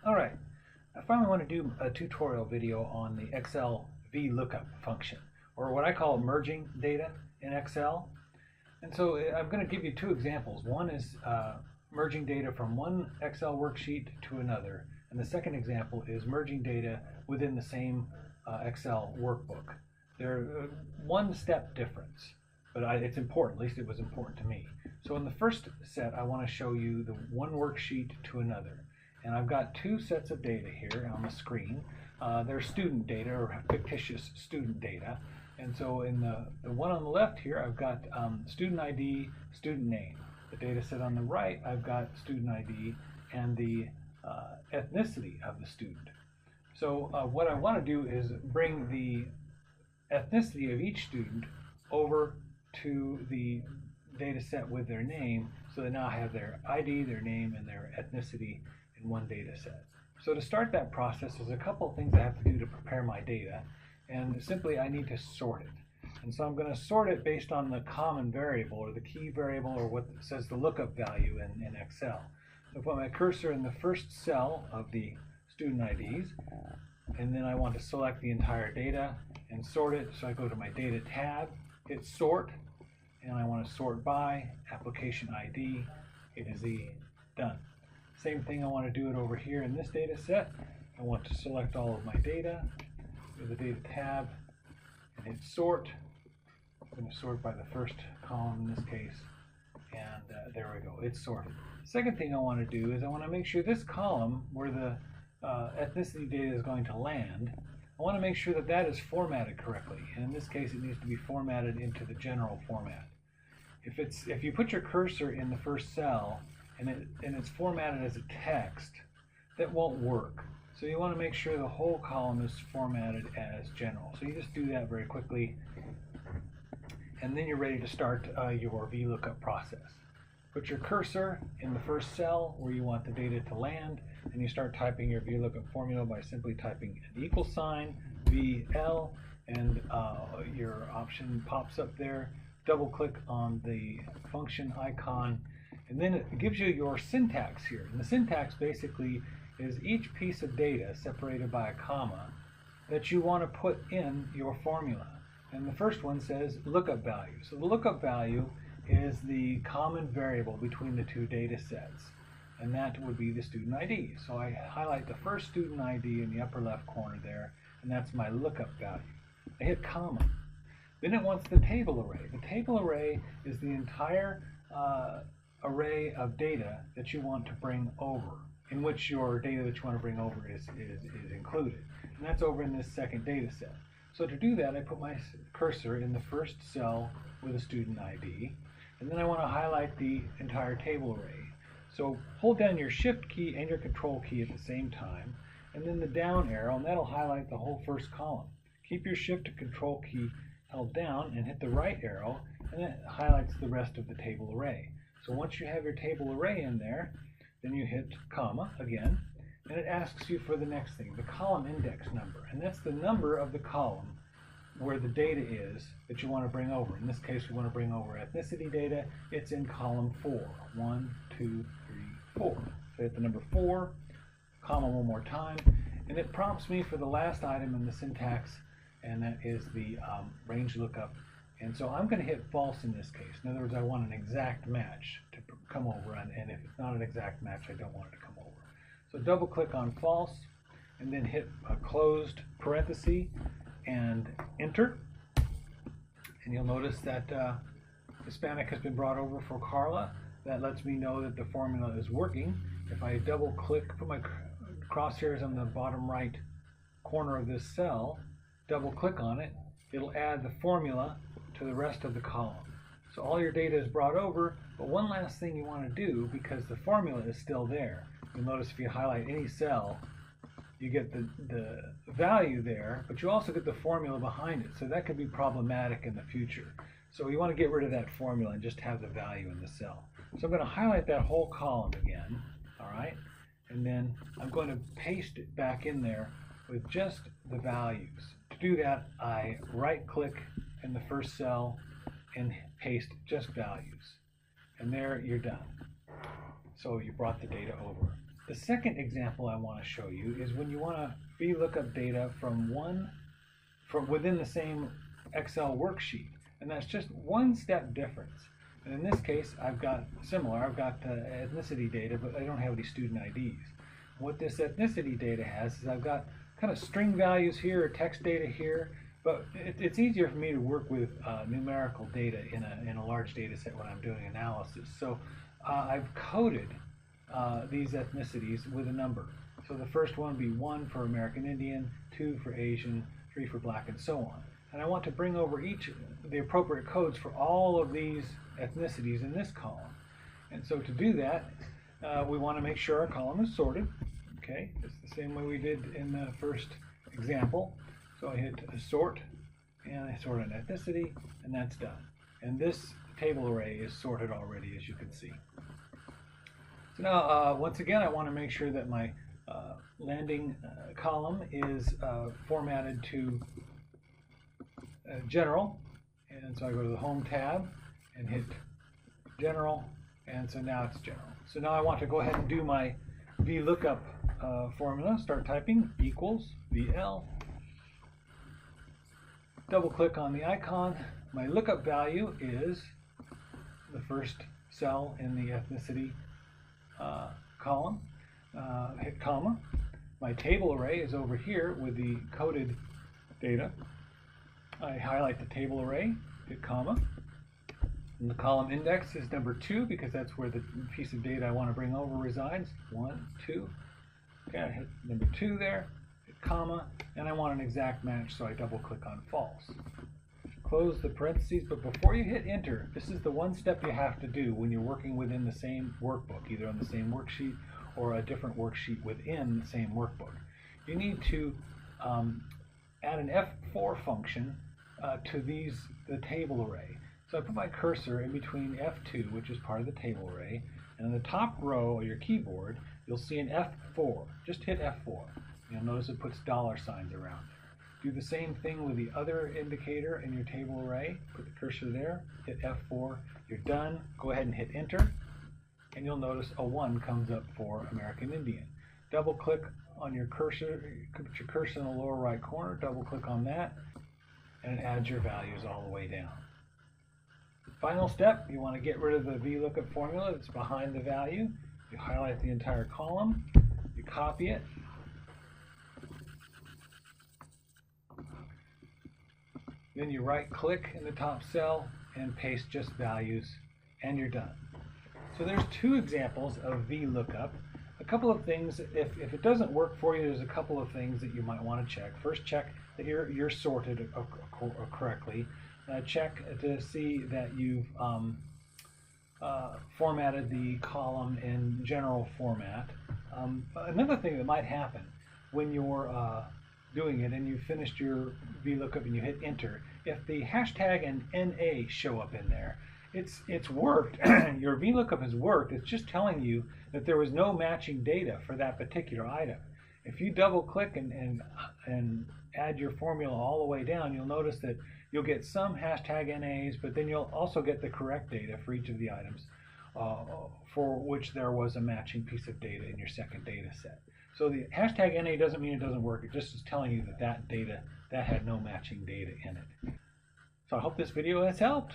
Alright, I finally want to do a tutorial video on the Excel VLookup function, or what I call merging data in Excel. And so I'm going to give you two examples. One is merging data from one Excel worksheet to another, and the second example is merging data within the same Excel workbook. They're one step difference, but it's important, at least it was important to me. So in the first set, I want to show you the one worksheet to another. And I've got two sets of data here on the screen. They're student data, or fictitious student data. And so in the one on the left here, I've got student ID, student name. The data set on the right, I've got student ID and the ethnicity of the student. So what I want to do is bring the ethnicity of each student over to the data set with their name, so they now have their ID, their name, and their ethnicity in one data set. So to start that process, there's a couple of things I have to do to prepare my data, and simply I need to sort it. And so I'm going to sort it based on the common variable, or the key variable, or what says the lookup value in Excel. So I put my cursor in the first cell of the student IDs, and then I want to select the entire data and sort it. So I go to my data tab, hit sort, and I want to sort by application ID, A to Z, done. Same thing, I want to do it over here in this data set. I want to select all of my data, go to the data tab, and hit sort. I'm going to sort by the first column in this case, and there we go, it's sorted. Second thing I want to do is I want to make sure this column where the ethnicity data is going to land, I want to make sure that that is formatted correctly. And in this case, it needs to be formatted into the general format. If you put your cursor in the first cell and it's formatted as a text, that won't work. So you want to make sure the whole column is formatted as general. So you just do that very quickly, and then you're ready to start your VLookup process. Put your cursor in the first cell where you want the data to land, and you start typing your VLookup formula by simply typing an equal sign, VL, and your option pops up there. Double click on the function icon, and then it gives you your syntax here. And the syntax basically is each piece of data separated by a comma that you want to put in your formula. And the first one says lookup value. So the lookup value is the common variable between the two data sets, and that would be the student ID. So I highlight the first student ID in the upper left corner there, and that's my lookup value. I hit comma. Then it wants the table array. The table array is the entire array of data that you want to bring over, in which your data that you want to bring over is included. And that's over in this second data set. So to do that, I put my cursor in the first cell with a student ID, and then I want to highlight the entire table array. So hold down your Shift key and your Control key at the same time, and then the down arrow, and that'll highlight the whole first column. Keep your Shift and Control key held down and hit the right arrow, and it highlights the rest of the table array. So once you have your table array in there, then you hit comma again, and it asks you for the next thing, the column index number, and that's the number of the column where the data is that you want to bring over. In this case, we want to bring over ethnicity data. It's in column 4. 1, 2, 3, 4. So hit the number 4, comma one more time, and it prompts me for the last item in the syntax, and that is the range lookup. And so I'm going to hit false in this case. In other words, I want an exact match to come over, and if it's not an exact match, I don't want it to come over. So double click on false, and then hit a closed parenthesis and enter. And you'll notice that Hispanic has been brought over for Carla. That lets me know that the formula is working. If I double click, put my crosshairs on the bottom right corner of this cell, double click on it, it'll add the formula to the rest of the column. So all your data is brought over, but one last thing you want to do, because the formula is still there. You'll notice if you highlight any cell, you get the value there, but you also get the formula behind it. So that could be problematic in the future. So you want to get rid of that formula and just have the value in the cell. So I'm going to highlight that whole column again, all right? And then I'm going to paste it back in there with just the values. To do that, I right-click in the first cell and paste just values. And there you're done. So you brought the data over. The second example I want to show you is when you want to VLookup data from within the same Excel worksheet, and that's just one step difference. And in this case, I've got ethnicity data, but I don't have any student IDs. What this ethnicity data has is I've got kind of string values here, or text data here, but it's easier for me to work with numerical data in a large data set when I'm doing analysis. So I've coded these ethnicities with a number. So the first one would be 1 for American Indian, 2 for Asian, 3 for Black, and so on. And I want to bring over the appropriate codes for all of these ethnicities in this column. And so to do that, we want to make sure our column is sorted. Okay, it's the same way we did in the first example. So I hit sort, and I sort an ethnicity, and that's done. And this table array is sorted already, as you can see. So now, once again, I want to make sure that my landing column is formatted to General. And so I go to the Home tab and hit General, and so now it's General. So now I want to go ahead and do my VLookup formula. Start typing equals VL. Double click on the icon. My lookup value is the first cell in the ethnicity column. Hit comma. My table array is over here with the coded data. I highlight the table array, hit comma. And the column index is number 2 because that's where the piece of data I want to bring over resides. 1, 2. Okay, I hit number 2 there, hit comma, and I want an exact match, so I double click on false. Close the parentheses, but before you hit enter, this is the one step you have to do when you're working within the same workbook, either on the same worksheet or a different worksheet within the same workbook. You need to add an F4 function to the table array. So I put my cursor in between F2, which is part of the table array, and in the top row of your keyboard, you'll see an F4. Just hit F4. You'll notice it puts dollar signs around it. Do the same thing with the other indicator in your table array. Put the cursor there, hit F4. You're done. Go ahead and hit enter, and you'll notice a 1 comes up for American Indian. Double click on your cursor, put your cursor in the lower right corner, double click on that, and it adds your values all the way down. Final step, you want to get rid of the VLookup formula that's behind the value. You highlight the entire column, you copy it, then you right click in the top cell and paste just values, and you're done. So there's 2 examples of VLookup. A couple of things, if it doesn't work for you, there's a couple of things that you might want to check. First, check that you're sorted correctly. Check to see that you've formatted the column in general format. Another thing that might happen when you're doing it and you finished your VLookup and you hit enter, if the hashtag and NA show up in there, it's worked. Your VLookup has worked. It's just telling you that there was no matching data for that particular item. If you double click and add your formula all the way down, you'll notice that you'll get some hashtag NAs, but then you'll also get the correct data for each of the items for which there was a matching piece of data in your second data set. So the hashtag NA doesn't mean it doesn't work. It just is telling you that data, that had no matching data in it. So I hope this video has helped.